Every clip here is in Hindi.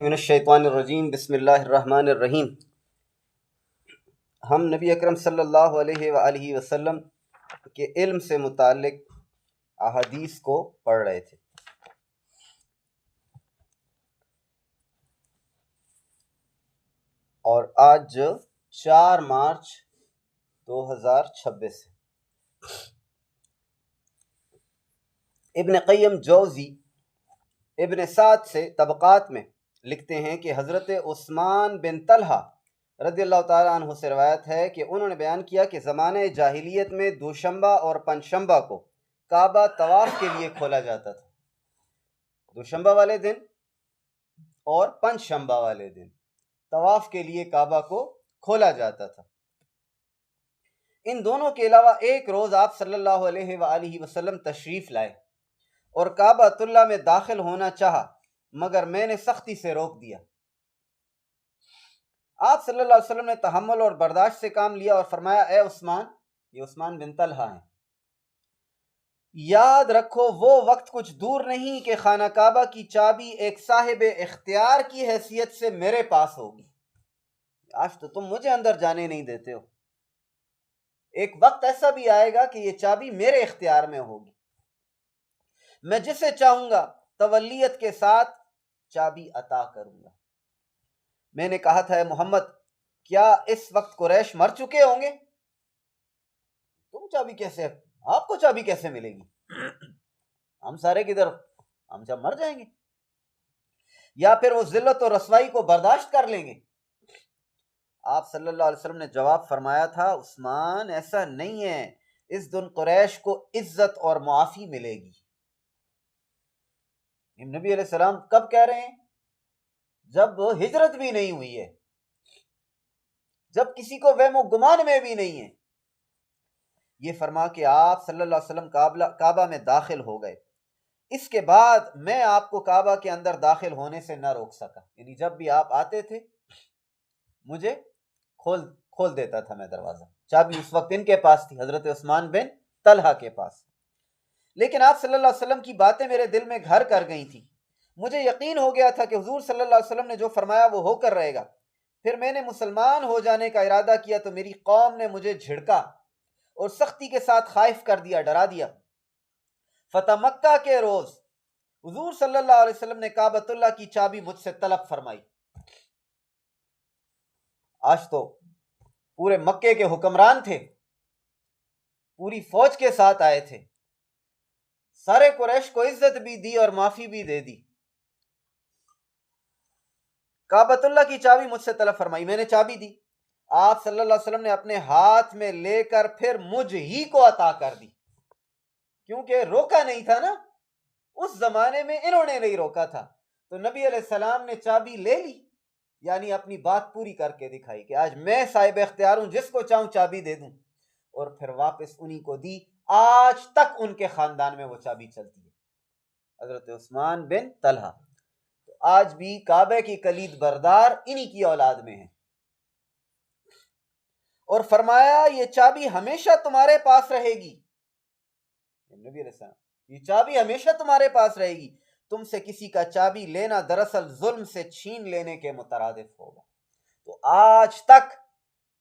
मिनश्शैतानिर्रजीम बिस्मिल्लाहिर्रहमानिर्रहीम। हम नबी अकरम सल्लल्लाहु अलैहि वसल्लम के इल्म से मुताल्लिक अहादीस को पढ़ रहे थे और आज 4 मार्च 2026 है। इब्न क़य्यम जौज़ी इब्न साद से तबक़ात में लिखते हैं कि हज़रत उस्मान बिन तलहा रज़ियल्लाहु ताला अन्हु से रवायत है कि उन्होंने बयान किया कि ज़माने जाहिलियत में दोशंबा और पंजशंबा को काबा तवाफ़ के लिए खोला जाता था। दोशंबा वाले दिन और पंजशंबा वाले दिन तवाफ़ के लिए काबा को खोला जाता था। इन दोनों के अलावा एक रोज़ आप सल्लल्लाहु अलैहि वसल्लम तशरीफ़ लाए और काबातुल्लाह में दाखिल होना चाहा, मगर मैंने सख्ती से रोक दिया। आप सल्लल्लाहु अलैहि वसल्लम ने तहम्मुल और बर्दाश्त से काम लिया और फरमाया, ए उस्मान, ये उस्मान बिन तलहा हैं, याद रखो वो वक्त कुछ दूर नहीं कि खाना काबा की चाबी एक साहिब इख्तियार की हैसियत से मेरे पास होगी। आज तो तुम मुझे अंदर जाने नहीं देते हो, एक वक्त ऐसा भी आएगा कि ये चाबी मेरे इख्तियार में होगी। मैं जिसे चाहूंगा तवल्लियत के साथ चाबी अता करूंगा। मैंने कहा था, मोहम्मद, क्या इस वक्त कुरैश मर चुके होंगे? तुम चाबी कैसे, आपको चाबी कैसे मिलेगी? हम सारे किधर, हम जब मर जाएंगे, या फिर वो जिल्लत और रसवाई को बर्दाश्त कर लेंगे? आप सल्लल्लाहु अलैहि वसल्लम ने जवाब फरमाया था, उस्मान, ऐसा नहीं है, इस दिन कुरैश को इज्जत और मुआफी मिलेगी। नबी अलैहिस्सलाम कब कह रहे हैं? जब हिजरत भी नहीं हुई है, जब किसी को वहम गुमान में भी नहीं है। ये फरमा के आप सल्लल्लाहु अलैहि वसल्लम काबा में दाखिल हो गए। इसके बाद मैं आपको काबा के अंदर दाखिल होने से न रोक सका, यानी जब भी आप आते थे मुझे खोल देता था मैं दरवाजा। चाबी उस वक्त इनके पास थी, हजरत उस्मान बिन तलहा के पास। लेकिन आप सल्लल्लाहु अलैहि वसल्लम की बातें मेरे दिल में घर कर गई थी। मुझे यकीन हो गया था कि हुजूर सल्लल्लाहु अलैहि वसल्लम ने जो फरमाया वो होकर रहेगा। फिर मैंने मुसलमान हो जाने का इरादा किया तो मेरी कौम ने मुझे झिड़का और सख्ती के साथ खाइफ कर दिया, डरा दिया। फतह मक्का के रोज हुजूर सल्लल्लाहु अलैहि वसल्लम ने काबतुल्लाह की चाबी मुझसे तलब फरमाई। आज तो पूरे मक्के के हुक्मरान थे, पूरी फौज के साथ आए थे, सारे कुरैश को इज्जत भी दी और माफी भी दे दी। काबतुल्लाह की चाबी मुझसे तलब फरमाई, मैंने चाबी दी। आप सल्लल्लाहु अलैहि वसल्लम ने अपने हाथ में लेकर फिर मुझ ही को अता कर दी, क्योंकि रोका नहीं था ना, उस जमाने में इन्होंने नहीं रोका था। तो नबी अलैहिस्सलाम ने चाबी ले ली, यानी अपनी बात पूरी करके दिखाई कि आज मैं साहिब इख्तियार हूं, जिसको चाहूं चाबी दे दूं, और फिर वापस उन्हीं को दी। आज तक उनके खानदान में वो चाबी चलती है, हजरत उस्मान बिन तलहा। तो आज भी काबे की कलीद बरदार इन्हीं की औलाद में है। और फरमाया, ये चाबी हमेशा तुम्हारे पास रहेगी। नबी अलैहिस्सलाम, ये चाबी हमेशा तुम्हारे पास रहेगी। तुमसे किसी का चाबी लेना दरअसल जुल्म से छीन लेने के मुतरादिफ होगा। तो आज तक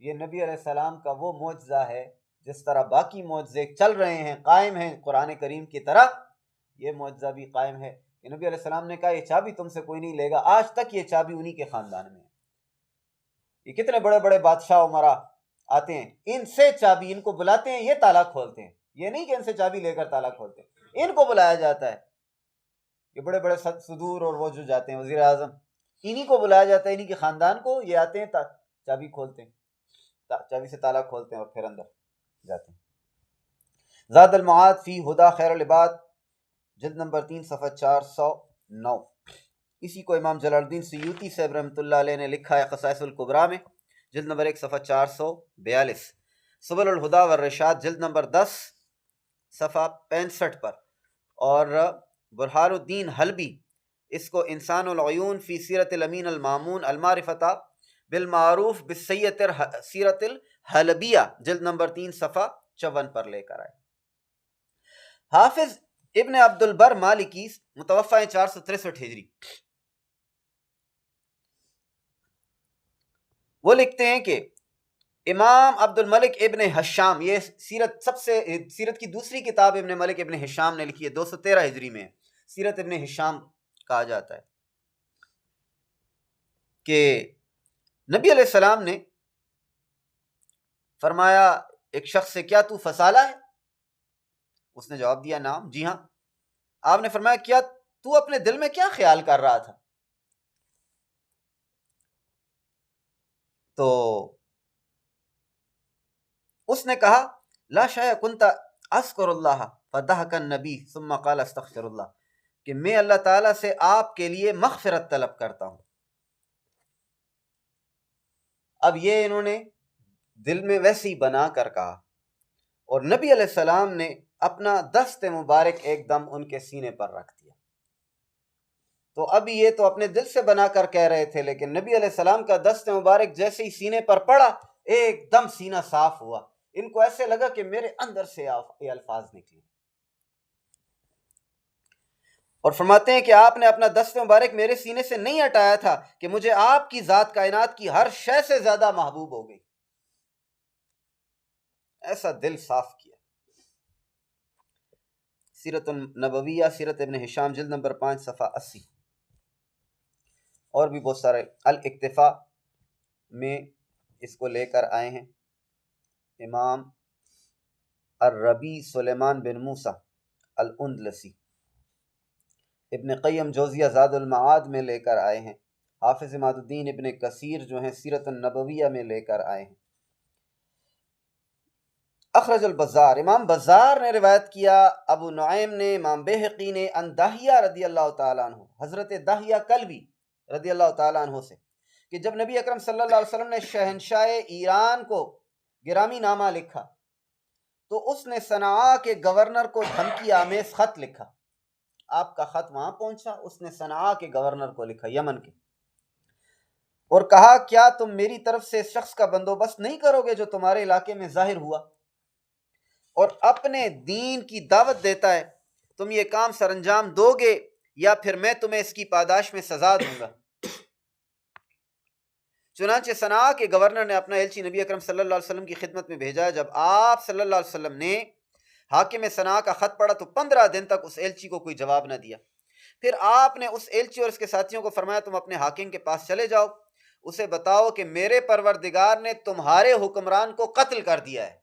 ये नबी अलैहिस्सलाम का वो मौजज़ा है, जिस तरह बाकी मौजज़े चल रहे हैं, कायम हैं कुरान करीम की तरह, ये मौजज़ा भी कायम है कि नबी अलैहिस्सलाम ने कहा, ये चाबी तुमसे कोई नहीं लेगा। आज तक ये चाबी उन्हीं के खानदान में है। ये कितने बड़े बड़े बादशाह उमरा आते हैं, इनसे चाबी, इनको बुलाते हैं, ये ताला खोलते हैं। ये नहीं कि इनसे चाबी लेकर ताला खोलते हैं, इनको बुलाया जाता है। ये बड़े बड़े सदूर और वो जो जाते हैं वजीर आजम, इन्हीं को बुलाया जाता है, इन्हीं के खानदान को। ये आते हैं, चाबी खोलते हैं, चाबी से ताला खोलते हैं और फिर अंदर जाते हैं। ज़ादुल मआद फी हुदा खैरुल इबाद, जिल्द नंबर 3 सफ़ा 409। इसी को इमाम जलालुद्दीन सयूती साहब रहमतुल्लाह अलैह ने लिखा है क़साइसुल कुबरा में, जिल्द नंबर 1 सफ़ा 442। सुबुलुल हुदा व रशाद, जिल्द नंबर 10 सफ़ा 65 पर। और बुरहानुद्दीन हलबी इसको इंसानुल उयून फी सीरतिल अमीन अल मामून अल मारिफता बिल मारूफ सीरतिल हलबिया, जिल्द नंबर 3 सफ़ा 54 पर लेकर आए। हाफिज इब्न अब्दुल बर मालिकी, मुतवफ़ा 463 हिजरी, वो लिखते हैं कि इमाम अब्दुल मलिक इब्न हिशाम, ये सीरत की दूसरी किताब इब्न मलिक इब्न हिशाम ने लिखी है, 213 हिजरी में सीरत इब्न हिशाम कहा जाता है कि नबी अलैहिस्सलाम ने फरमाया एक शख्स से, क्या तू फसाला है? उसने जवाब दिया, नाम, जी हाँ। आपने फरमाया, क्या तू अपने दिल में क्या ख्याल कर रहा था? तो उसने कहा, ला शाय कुंता अस्कुरुल्लाह फदहकन नबी सुम्मा क़ाल अस्तग़फिरुल्लाह, कि मैं अल्लाह ताला से आपके लिए मग़फ़िरत तलब करता हूं। अब ये इन्होंने दिल में वैसे ही बना कर कहा, और नबी अलैहिस्सलाम ने अपना दस्त मुबारक एकदम उनके सीने पर रख दिया। तो अब ये तो अपने दिल से बनाकर कह रहे थे, लेकिन नबी अलैहिस्सलाम का दस्त मुबारक जैसे ही सीने पर पड़ा, एकदम सीना साफ हुआ। इनको ऐसे लगा कि मेरे अंदर से ये अल्फाज निकले, और फरमाते हैं कि आपने अपना दस्त मुबारक मेरे सीने से नहीं हटाया था कि मुझे आपकी जात कायनात की हर शय से ज्यादा महबूब हो गई। ऐसा दिल साफ किया। सीरत नबविया, सीरत इब्न हिशाम, जिल्द नंबर 5 सफ़ा 80। और भी बहुत सारे अल इक्तिफा में इसको लेकर आए हैं। इमाम अर्रबी सुलेमान बिन मूसा अल उंदलसी, इब्न क़य्यम जोज़िया ज़ादुल मआद में लेकर आए हैं। हाफिज़ इमादुद्दीन इब्न कसीर जो हैं सीरत नबविया में लेकर आए हैं। अखरज अल बज़ार, इमाम बज़ार ने रिवायत किया, अबू नुऐम ने, इमाम बैहक़ी ने, अन दाहिया रदियल्लाहु ताला अन्हु, हज़रत दाहिया कल्बी रदियल्लाहु ताला अन्हु से, कि जब नबी अकरम सल्लल्लाहु अलैहि वसल्लम ने शहंशाह ईरान को गिरामी नामा लिखा, तो उसने सनआ के गवर्नर को धमकी आमेज खत लिखा। आपका खत वहां पहुंचा, उसने सनआ के गवर्नर को लिखा, यमन के, और कहा, क्या तुम मेरी तरफ से इस शख्स का बंदोबस्त नहीं करोगे जो तुम्हारे इलाके में जाहिर हुआ और अपने दीन की दावत देता है? तुम ये काम सरंजाम दोगे या फिर मैं तुम्हें इसकी पादाश में सजा दूंगा। चुनांचे सनआ के गवर्नर ने अपना एलची नबी अकरम सल्लल्लाहु अलैहि वसल्लम की खिदमत में भेजा। जब आप सल्लल्लाहु अलैहि वसल्लम ने हाकिम सनआ का खत पढ़ा तो 15 दिन तक उस एलची को कोई जवाब न दिया। फिर आपने उस एलची और उसके साथियों को फरमाया, तुम अपने हाकिम के पास चले जाओ, उसे बताओ कि मेरे परवरदिगार ने तुम्हारे हुक्मरान को कत्ल कर दिया है।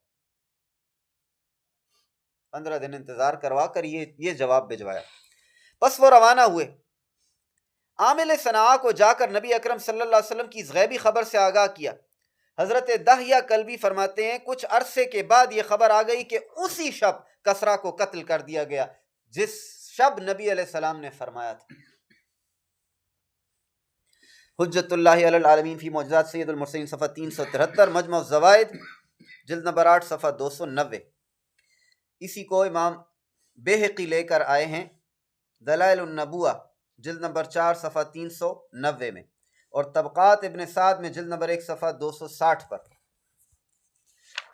15 दिन इंतजार करवा कर ये जवाब भिजवाया। बस वो रवाना हुए। आमिल सनआ को जाकर नबी अकरम सल्लल्लाहु अलैहि वसल्लम की इस गैबी खबर से आगाह किया। हजरत दाहिया कल्बी फरमाते हैं, कुछ अरसे के बाद ये खबर आ गई कि उसी शब कसरा को कत्ल कर दिया गया जिस शब नबी अलैहिस्सलाम ने फरमाया था। हुज्जतुल्लाहि अलल आलमीन फी मौजज़ात सय्यदुल मुरसलीन सफ़ा 373, मजमू ज़वाइद जिल्द नंबर 8 सफ़ा 290। इसी को इमाम बैहक़ी लेकर आए हैं दलाइलुन नबुवा जिल्द नंबर 4 सफ़ा 390 में, और तबक़ात इब्न साद में जिल्द नंबर 1 सफ़ा 260 पर।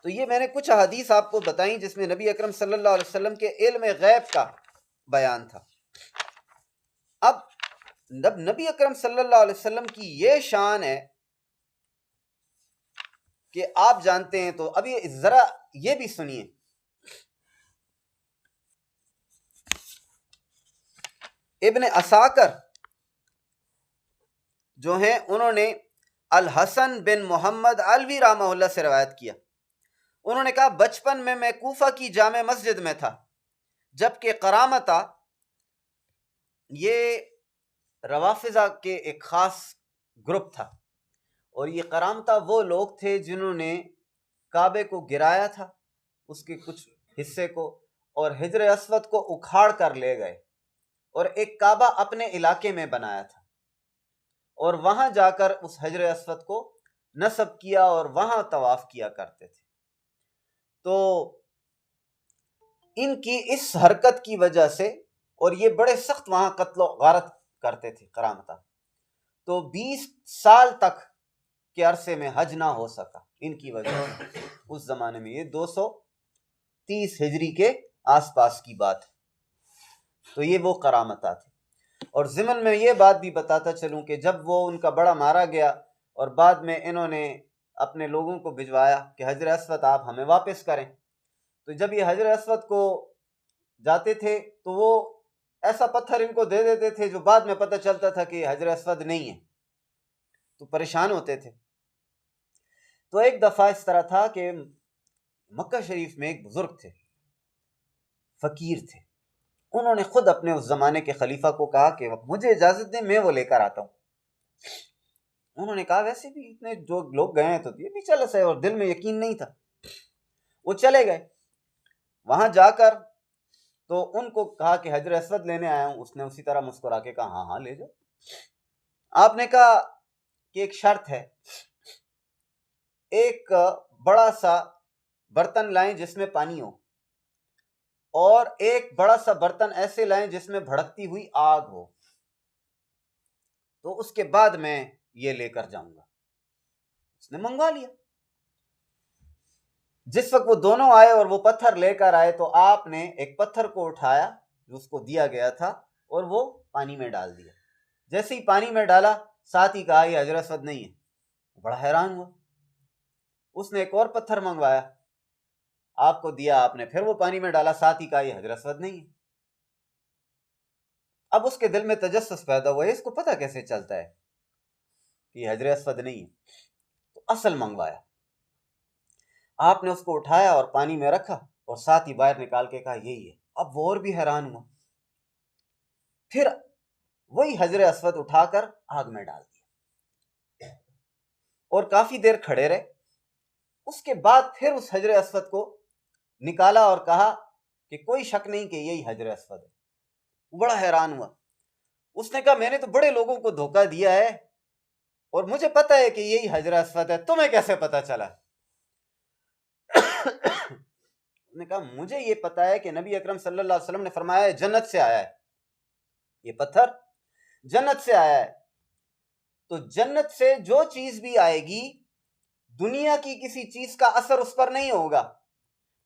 तो ये मैंने कुछ हदीस आपको बताई जिसमें नबी अकरम सल्लल्लाहु अलैहि वसल्लम के इल्म गैब का बयान था। अब नबी अकरम सल्लल्लाहु अलैहि वसल्लम की ये शान है कि आप जानते हैं, तो अभी जरा ये भी सुनिए। इब्न असाकर जो हैं उन्होंने अल हसन बिन मोहम्मद अलवी रहमहुल्लाह से रवायत किया। उन्होंने कहा, बचपन में मैं कूफा की जामे मस्जिद में था, जबकि करामता ये रवाफिजा के एक खास ग्रुप था, और ये करामता वो लोग थे जिन्होंने काबे को गिराया था, उसके कुछ हिस्से को, और हिजर अस्वद को उखाड़ कर ले गए और एक काबा अपने इलाके में बनाया था, और वहां जाकर उस हिजर अस्वद को नस्ब किया और वहां तवाफ किया करते थे। तो इनकी इस हरकत की वजह से, और ये बड़े सख्त वहां कत्लो गारत करते थे करामता, तो 20 साल तक के अरसे में हज ना हो सका इनकी वजह से। उस जमाने में, ये 230 हिजरी के आसपास की बात है। तो ये वो करामता थी। और ज़िमन में ये बात भी बताता चलूं कि जब वो उनका बड़ा मारा गया और बाद में इन्होंने अपने लोगों को भिजवाया कि हजर अस्वद आप हमें वापस करें। तो जब ये हजर अस्वद को जाते थे तो वो ऐसा पत्थर इनको दे देते थे जो बाद में पता चलता था कि हजर अस्वद नहीं है, तो परेशान होते थे। तो एक दफ़ा इस तरह था कि मक्का शरीफ में एक बुजुर्ग थे, फ़कीर थे। उन्होंने खुद अपने उस ज़माने के खलीफा को कहा कि मुझे इजाज़त दें, मैं वो लेकर आता हूँ। उन्होंने कहा वैसे भी इतने जो लोग गए हैं तो ये भी चल सही, और दिल में यकीन नहीं था। वो चले गए, वहां जाकर तो उनको कहा कि हजर अस्वद लेने आया हूं। उसने उसी तरह मुस्कुरा के कहा हाँ हाँ ले जाओ। आपने कहा कि एक शर्त है, एक बड़ा सा बर्तन लाएं जिसमें पानी हो, और एक बड़ा सा बर्तन ऐसे लाएं जिसमें भड़कती हुई आग हो, तो उसके बाद मैं ये लेकर जाऊंगा। उसने मंगवा लिया। जिस वक्त वो दोनों आए और वो पत्थर लेकर आए तो आपने एक पत्थर को उठाया जो उसको दिया गया था और वो पानी में डाल दिया। जैसे ही पानी में डाला साथ ही कहा ये हजर अस्वद नहीं है। बड़ा हैरान हुआ। उसने एक और पत्थर मंगवाया, आपको दिया, आपने फिर वो पानी में डाला, साथ ही कहा ये हजर अस्वद नहीं है। अब उसके दिल में तजस्सुस पैदा हुआ, इसको पता कैसे चलता है कि ये हजर अस्वद नहीं है। तो असल मंगवाया। आपने उसको उठाया और पानी में रखा और साथ ही बाहर निकाल के कहा यही है। अब वो और भी हैरान हुआ। फिर वही हजर अस्वद उठाकर आग में डाल दिया और काफी देर खड़े रहे। उसके बाद फिर उस हजर अस्वद को निकाला और कहा कि कोई शक नहीं कि यही हजर अस्वद है। बड़ा हैरान हुआ। उसने कहा मैंने तो बड़े लोगों को धोखा दिया है और मुझे पता है कि यही हजर अस्वद है, तुम्हें कैसे पता चला? उसने कहा मुझे ये पता है कि नबी अकरम सल्लल्लाहु अलैहि वसल्लम ने फरमाया है जन्नत से आया है, ये पत्थर जन्नत से आया है। तो जन्नत से जो चीज भी आएगी दुनिया की किसी चीज का असर उस पर नहीं होगा।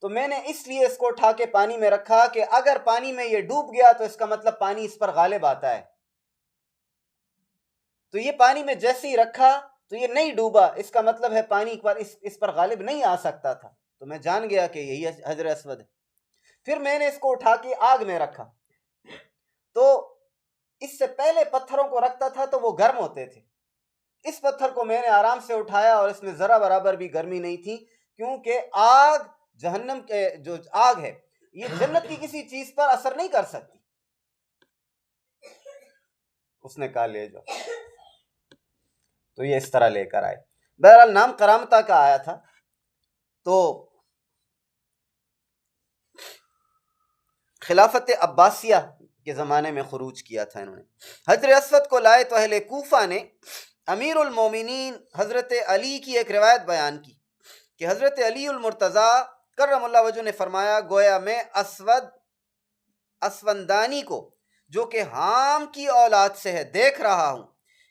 तो मैंने इसलिए इसको उठा के पानी में रखा कि अगर पानी में ये डूब गया तो इसका मतलब पानी इस पर गालिब आता है। तो ये पानी में जैसे ही रखा तो ये नहीं डूबा, इसका मतलब है पानी पर इस पर गालिब नहीं आ सकता था। तो मैं जान गया कि यही हजर अस्वद है। फिर मैंने इसको उठा के आग में रखा। तो इससे पहले पत्थरों को रखता था तो वो गर्म होते थे। इस पत्थर को मैंने आराम से उठाया और इसमें जरा बराबर भी गर्मी नहीं थी, क्योंकि आग जहन्नम के जो आग है ये जन्नत की किसी चीज पर असर नहीं कर सकती। उसने कहा ले जाओ। तो ये इस तरह लेकर आए। बहरहाल नाम करामता का आया था। तो खिलाफत अब्बासिया के ज़माने में खुरूज किया था इन्होंने। हजर अस्वद को लाए तो अहले कूफा ने अमीरुल मोमिनीन हज़रत अली की एक रिवायत बयान की कि हज़रत अली उल मुर्तज़ा कर्रमुल्लाह वजह ने फरमाया गोया मैं असवंदानी को जो कि हाम की औलाद से है देख रहा हूँ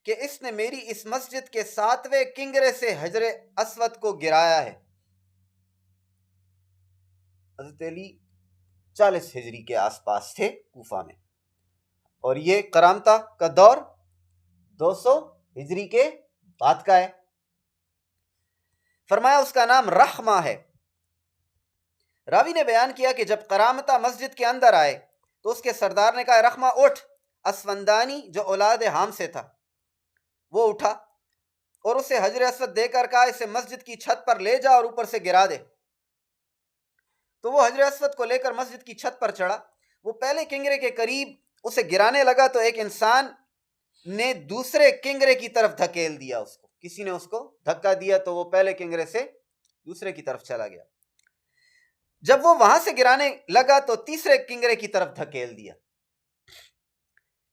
कि इसने मेरी इस मस्जिद के 7वें किंगरे से हजर अस्वद को गिराया है। हज़रत अली 40 हिजरी के आसपास थे कूफा में, और ये करामता का दौर 200 हिजरी के बाद का है। फरमाया उसका नाम रहमा है। रावी ने बयान किया कि जब करामता मस्जिद के अंदर आए तो उसके सरदार ने कहा रहमा उठ। असवंदानी जो औलाद हाम से था वो उठा और उसे हजर अस्वद देकर कहा इसे मस्जिद की छत पर ले जा और ऊपर से गिरा दे। तो वो हजर अस्वद को लेकर मस्जिद की छत पर चढ़ा। वो पहले किंगरे के करीब उसे गिराने लगा तो एक इंसान ने दूसरे किंगरे की तरफ धकेल दिया उसको। किसी ने उसको धक्का दिया तो वो पहले किंगरे से दूसरे की तरफ चला गया। जब वो वहां से गिराने लगा तो तीसरे किंगरे की तरफ धकेल दिया,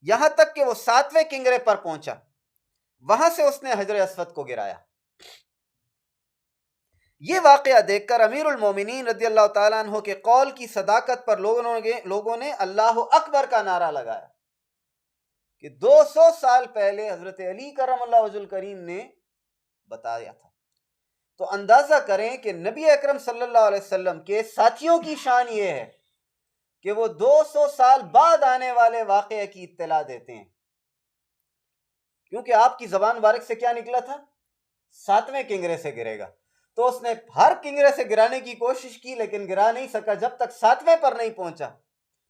यहां तक कि वो 7वें किंगरे पर पहुंचा। वहां से उसने हजर अस्वद को गिराया। ये वाकया देखकर अमीरुल मोमिनीन रदियल्लाहु ताला अन्हु के कौल की सदाकत पर लोगों ने अल्लाह अकबर का नारा लगाया कि 200 साल पहले हजरत अली करमुल्लाह वजुल करीम ने बताया था। तो अंदाजा करें कि नबी अकरम सल्लल्लाहु अलैहि वसल्लम के साथियों की शान ये है कि वो 200 साल बाद आने वाले वाकये की इत्तला देते हैं। क्योंकि आपकी जबान मुबारक से क्या निकला था 7वें किंगरे से गिरेगा। तो उसने हर किंगरे से गिराने की कोशिश की लेकिन गिरा नहीं सका, जब तक 7वें पर नहीं पहुंचा।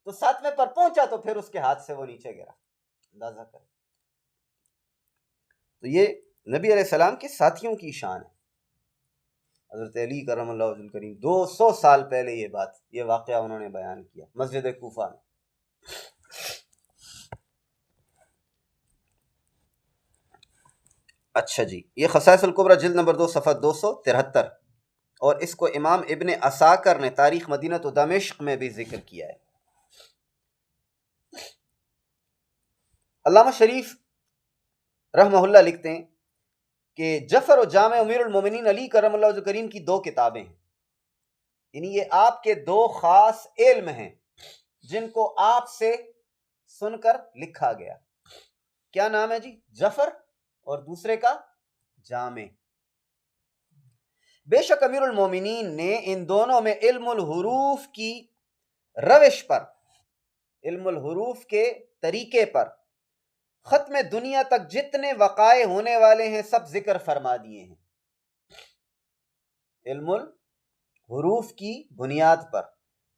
तो 7वें पर पहुंचा तो फिर उसके हाथ से वो नीचे गिरा। अंदाजा करें। तो ये नबी अलैहिस्सलाम के साथियों की शान है। हज़रत अली करमल्लाहु वजहुल करीम 200 साल पहले ये वाक़या उन्होंने बयान किया मस्जिद कूफा में। अच्छा जी, ये खसाइसुल कुबरा जिल्द नंबर 2 सफ़ा 273, और इसको इमाम इब्ने असाकर ने तारीख़ मदीनत व दमिश्क में भी जिक्र किया है। अल्लामा शरीफ रहमहुल्लाह लिखते हैं कि जफ़र और जामे अमीरुल मोमिनीन अली करमल्लाहु वजहुल करीम की 2 किताबें हैं, यानी ये आपके 2 ख़ास इल्म हैं जिनको आपसे सुनकर लिखा गया। क्या नाम है जी? जफ़र, और दूसरे का जामे। बेशक अमीरुल मोमिनीन ने इन दोनों में इल्मुल हुरूफ की रविश पर, इल्मुल हुरूफ के तरीके पर खत्म दुनिया तक जितने वक़ाए होने वाले हैं सब जिक्र फरमा दिए हैं। इल्मुल हुरूफ की बुनियाद पर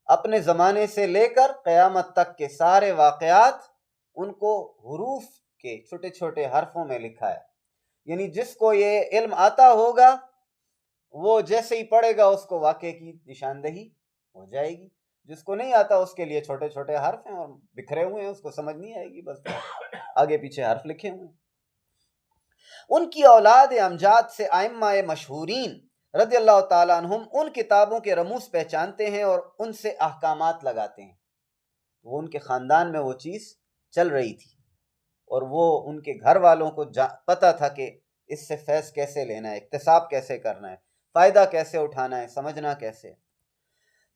अपने ज़माने से लेकर क़यामत तक के सारे वाक़यात उनको हुरूफ के छोटे छोटे हरफों में लिखा है। यानी जिसको ये इल्म आता होगा वो जैसे ही पढ़ेगा उसको वाक़े की निशानदही हो जाएगी, जिसको नहीं आता उसके लिए छोटे छोटे हर्फ हैं और बिखरे हुए हैं, उसको समझ नहीं आएगी, बस आगे पीछे हर्फ लिखे हुए हैं। उनकी औलाद अमजाद से आइम्मा मशहूरीन रज़ियल्लाहु ताला अन्हुम उन किताबों के रमूज पहचानते हैं और उनसे अहकामात लगाते हैं। वो उनके ख़ानदान में वो चीज़ चल रही थी और वो उनके घर वालों को पता था कि इससे फैज़ कैसे लेना है, इक्तिसाब कैसे करना है, फ़ायदा कैसे उठाना है, समझना कैसे।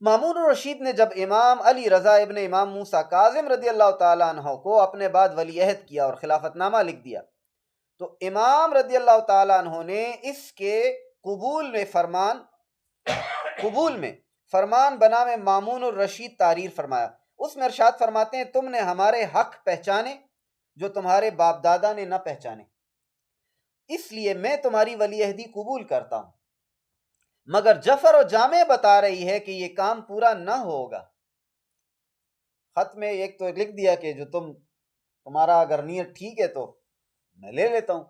मामून रशीद ने जब इमाम अली रज़ा इब्न इमाम मूसा काज़िम रज़ियल्लाहु ताला अन्हु को अपने बाद वलीअहद किया और खिलाफतनामा लिख दिया, तो इमाम रज़ियल्लाहु ताला अन्हु ने इसके कबूल में फरमान बना में मामून रशीद तारीर फरमाया। उसमें इरशाद फरमाते हैं, तुमने हमारे हक पहचाने जो तुम्हारे बाप दादा ने न पहचाने, इसलिए मैं तुम्हारी वलीअहदी कबूल करता हूं। मगर जफर और जामे बता रही है कि यह काम पूरा न होगा। खत में एक तो लिख दिया कि जो तुम्हारा अगर नीयत ठीक है तो मैं ले लेता हूं,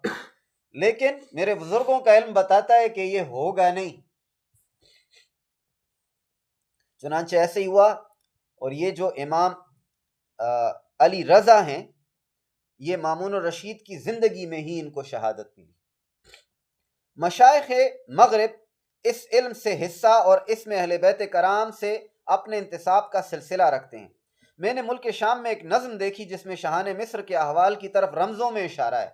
लेकिन मेरे बुजुर्गों का इल्म बताता है कि यह होगा नहीं। चुनांचे ऐसे ही हुआ, और ये जो इमाम अली रजा हैं, ये मामून रशीद की जिंदगी में ही इनको शहादत मिली। मशाइख मगरिब इस इल्म से हिस्सा और इसमें अहले बैत कराम से अपने इंतसाब का सिलसिला रखते हैं। मैंने मुल्क शाम में एक नज़्म देखी जिसमें शाहान मिस्र के अहवाल की तरफ रमज़ों में इशारा है।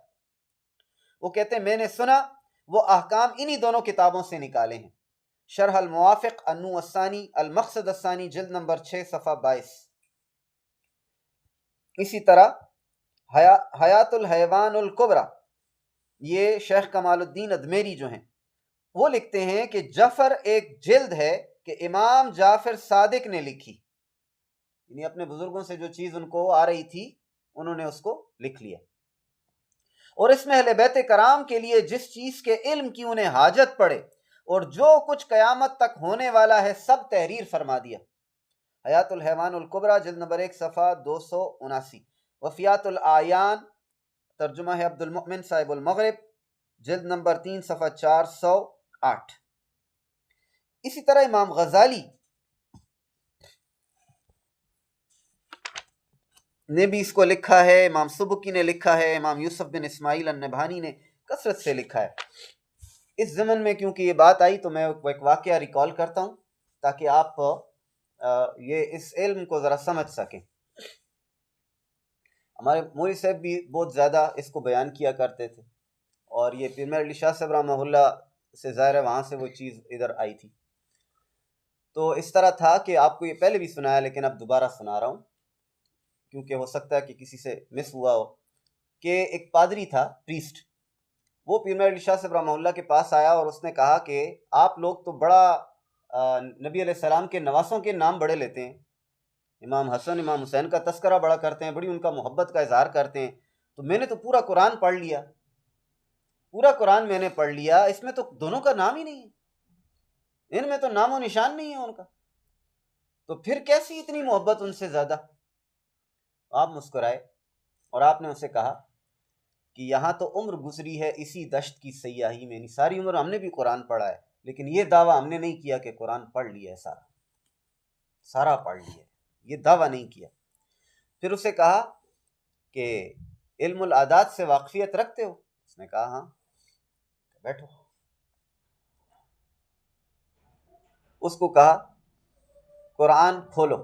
वो कहते हैं, मैंने सुना वो अहकाम इन्हीं दोनों किताबों से निकाले हैं। शरह अल मुवाफ़िक़ अन्नु अस्सानी अल मक़सद अस्सानी जिल्द नंबर 6 सफ़ा 22। इसी तरह हयातुल हैवानुल कुबरा, ये शेख कमालुद्दीन अदमेरी जो हैं वो लिखते हैं कि जफर एक जिल्द है कि इमाम जाफर सादिक ने लिखी, यानी अपने बुजुर्गों से जो चीज उनको आ रही थी उन्होंने उसको लिख लिया, और इसमें अहले बैत कराम के लिए जिस चीज के इल्म की उन्हें हाजत पड़े और जो कुछ कयामत तक होने वाला है सब तहरीर फरमा दिया। हयातुल हैवानुल कुबरा जिल्द नंबर 1 सफ़ा 279। वफ़ियातुल आयान तर्जुमा है अब्दुल मुमिन साहिबुल मगरिब जिल्द नंबर 3 सफ़ा 408। इसी तरह इमाम गजाली ने भी इसको लिखा है, इमाम सुबकी ने लिखा है, इमाम यूसुफ बिन इस्माइल अन्नभानी ने कसरत से लिखा है। इस ज़मन में क्योंकि ये बात आई तो मैं एक वाक़या रिकॉल करता हूँ ताकि आप ये इस इल्म को ज़रा समझ सकें। हमारे मौलवी साहब भी बहुत ज़्यादा इसको बयान किया करते थे, और ये पीर मेहर अली शाह साहब रहमहुल्लाह से ज़ाहिर है वहाँ से वो चीज़ इधर आई थी। तो इस तरह था कि आपको ये पहले भी सुनाया लेकिन अब दोबारा सुना रहा हूँ क्योंकि हो सकता है कि किसी से मिस हुआ हो। कि एक पादरी था, प्रीस्ट, वो पीर मेहर अली शाह साहब रहमहुल्लाह के पास आया और उसने कहा कि आप लोग तो बड़ा नबी अलैहिस्सलाम के नवासों के नाम बड़े लेते हैं, इमाम हसन इमाम हुसैन का तस्करा बड़ा करते हैं, बड़ी उनका मोहब्बत का इजहार करते हैं, तो मैंने तो पूरा कुरान पढ़ लिया पूरा कुरान मैंने पढ़ लिया, इसमें तो दोनों का नाम ही नहीं है, इनमें तो नामो निशान नहीं है उनका, तो फिर कैसी इतनी मोहब्बत उनसे ज़्यादा। आप मुस्कुराए और आपने उसे कहा कि यहाँ तो उम्र गुजरी है इसी दश्त की सयाही में, नहीं सारी उम्र हमने भी कुरान पढ़ा है, लेकिन ये दावा हमने नहीं किया कि कुरान पढ़ लिया है, सारा सारा पढ़ लिया है, ये दावा नहीं किया। फिर उसे कहा कि इल्मुल आदात से वाकफियत रखते हो? उसने कहा हाँ। बैठो। उसको कहा कुरान खोलो।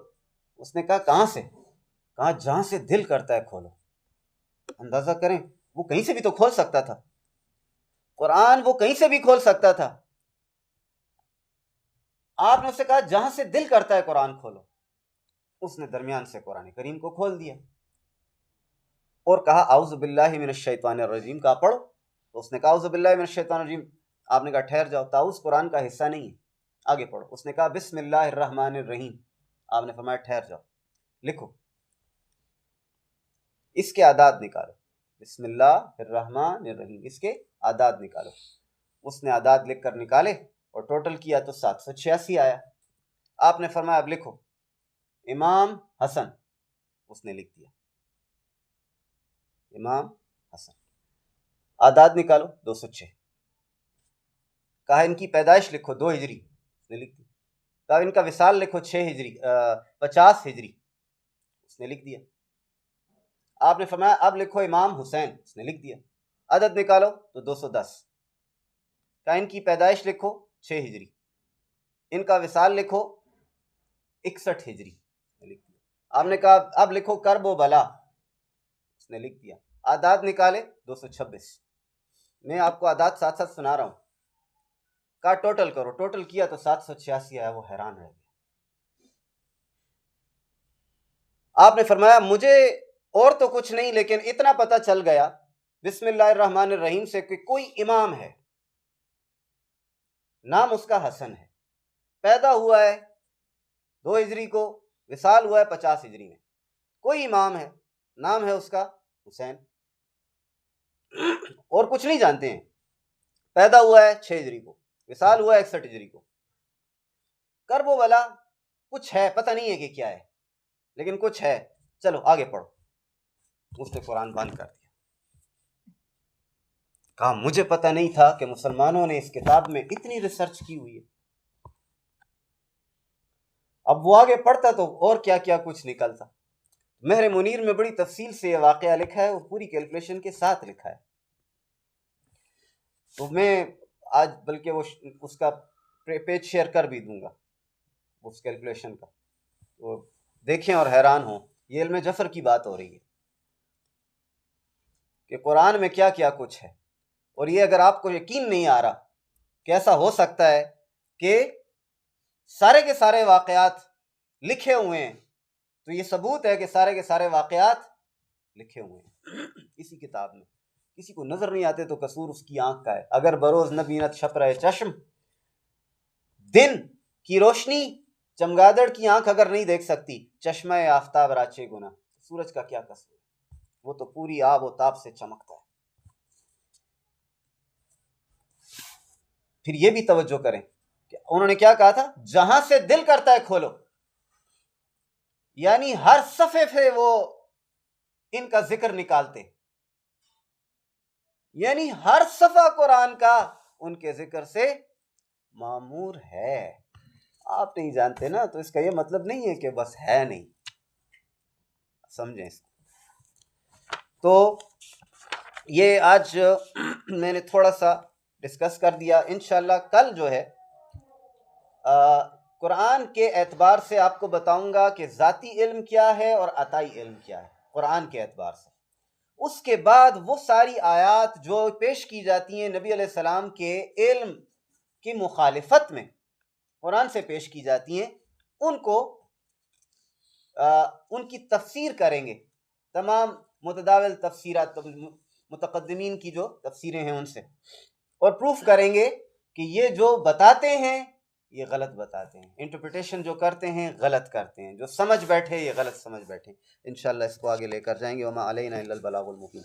उसने कहा कहाँ से? कहा जहां से दिल करता है खोलो। अंदाजा करें, वो कहीं से भी तो खोल सकता था कुरान, वो कहीं से भी खोल सकता था। आपने उससे कहा जहां से दिल करता है कुरान खोलो। उसने दरमियान से कुरान करीम को खोल दिया और कहा औज़ु बिल्लाहि मिनश शैतानिर रजीम, कहा पढ़ो। तो उसने कहा औज़ु बिल्लाहि मिनश शैतानिर रजीम। आपने कहा ठहर जाओ, ताउज़ कुरान का हिस्सा नहीं है, आगे पढ़ो। उसने कहा बिस्मिल्लाहिर रहमानिर रहीम। आपने फरमाया ठहर जाओ, लिखो, इसके आदाद निकालो, बिस्मिल्लाहिर रहमानिर रहीम, इसके आदाद निकालो। उसने आदाद लिख कर निकाले और टोटल किया तो 786 आया। आपने फरमाया अब लिखो इमाम हसन। उसने लिख दिया इमाम हसन। आदाद निकालो 206। कहा इनकी पैदाइश लिखो 2 हिजरी। उसने लिख दी। कहा इनका विसाल लिखो 6 हिजरी 50 हिजरी। उसने लिख दिया। आपने फरमाया अब लिखो इमाम हुसैन। उसने लिख दिया। अदद निकालो तो 210। कहा इनकी पैदाइश लिखो 6 हिजरी, इनका विसाल लिखो 61 हिजरी। लिख दिया। आपने कहा अब लिखो करब व बला। उसने लिख दिया। आदाद निकाले 226। मैं आपको आदाद साथ साथ सुना रहा हूं। का टोटल करो, टोटल किया तो 786 आया। वो हैरान रह गया। आपने फरमाया मुझे और तो कुछ नहीं, लेकिन इतना पता चल गया बिस्मिल्लाहिर्रहमानिर्रहीम से कि कोई इमाम है, नाम उसका हसन है, पैदा हुआ है 2 हिजरी को, विसाल हुआ है 50 हिजरी में, कोई इमाम है, नाम है उसका हुसैन, और कुछ नहीं जानते हैं। पैदा हुआ है 6 हिजरी को, विसाल हुआ है 61 हिजरी को। करबो वाला कुछ है, पता नहीं है कि क्या है, लेकिन कुछ है, चलो आगे पढ़ो। उसने कुरान बंद कर दिया। कहा मुझे पता नहीं था कि मुसलमानों ने इस किताब में इतनी रिसर्च की हुई है। अब वो आगे पढ़ता तो और क्या क्या कुछ निकलता। महर मुनीर में बड़ी तफसील से यह वाकया लिखा है, वो पूरी कैलकुलेशन के साथ लिखा है। तो मैं आज बल्कि वो उसका पेज शेयर कर भी दूंगा उस कैलकुलेशन का, तो देखें और हैरान हो। ये इल्म जफर की बात हो रही है कि कुरान में क्या क्या कुछ है। और ये अगर आपको यकीन नहीं आ रहा कि ऐसा हो सकता है कि सारे के सारे वाकयात लिखे हुए हैं, तो ये सबूत है कि सारे के सारे वाकयात लिखे हुए हैं इसी किताब में। किसी को नजर नहीं आते तो कसूर उसकी आंख का है। अगर बरोज न बीनत शप रहे चश्म, दिन की रोशनी चमगादड़ की आंख अगर नहीं देख सकती, चश्मा आफ्ताब राचे गुना, सूरज का क्या कसूर, वो तो पूरी आब और ताब से चमकता है। फिर ये भी तवज्जो करें कि उन्होंने क्या कहा था, जहां से दिल करता है खोलो, यानी हर सफे पे वो इनका जिक्र निकालते, यानी हर सफा कुरान का उनके जिक्र से मामूर है। आप नहीं जानते ना, तो इसका ये मतलब नहीं है कि बस है नहीं, समझें इसको। तो ये आज मैंने थोड़ा सा डिस्कस कर दिया। इंशाल्लाह कल जो है कुरान के एतबार से आपको बताऊंगा कि ज़ाती इल्म क्या है और अताई इल्म क्या है कुरान के एतबार से। उसके बाद वो सारी आयात जो पेश की जाती हैं नबी अलैहिस्सलाम के इल्म की मुखालिफत में कुरान से पेश की जाती हैं, उनको उनकी तफसीर करेंगे। तमाम मुतदाविल तफसीरात मुतक़द्दिमीन की जो तफसीरें हैं उनसे, और प्रूफ करेंगे कि ये जो बताते हैं ये गलत बताते हैं, इंटरप्रिटेशन जो करते हैं गलत करते हैं, जो समझ बैठे ये गलत समझ बैठे। इंशाअल्लाह इसको आगे लेकर जाएंगे। वमा अलैना इल्लल बलागुल मुबीन।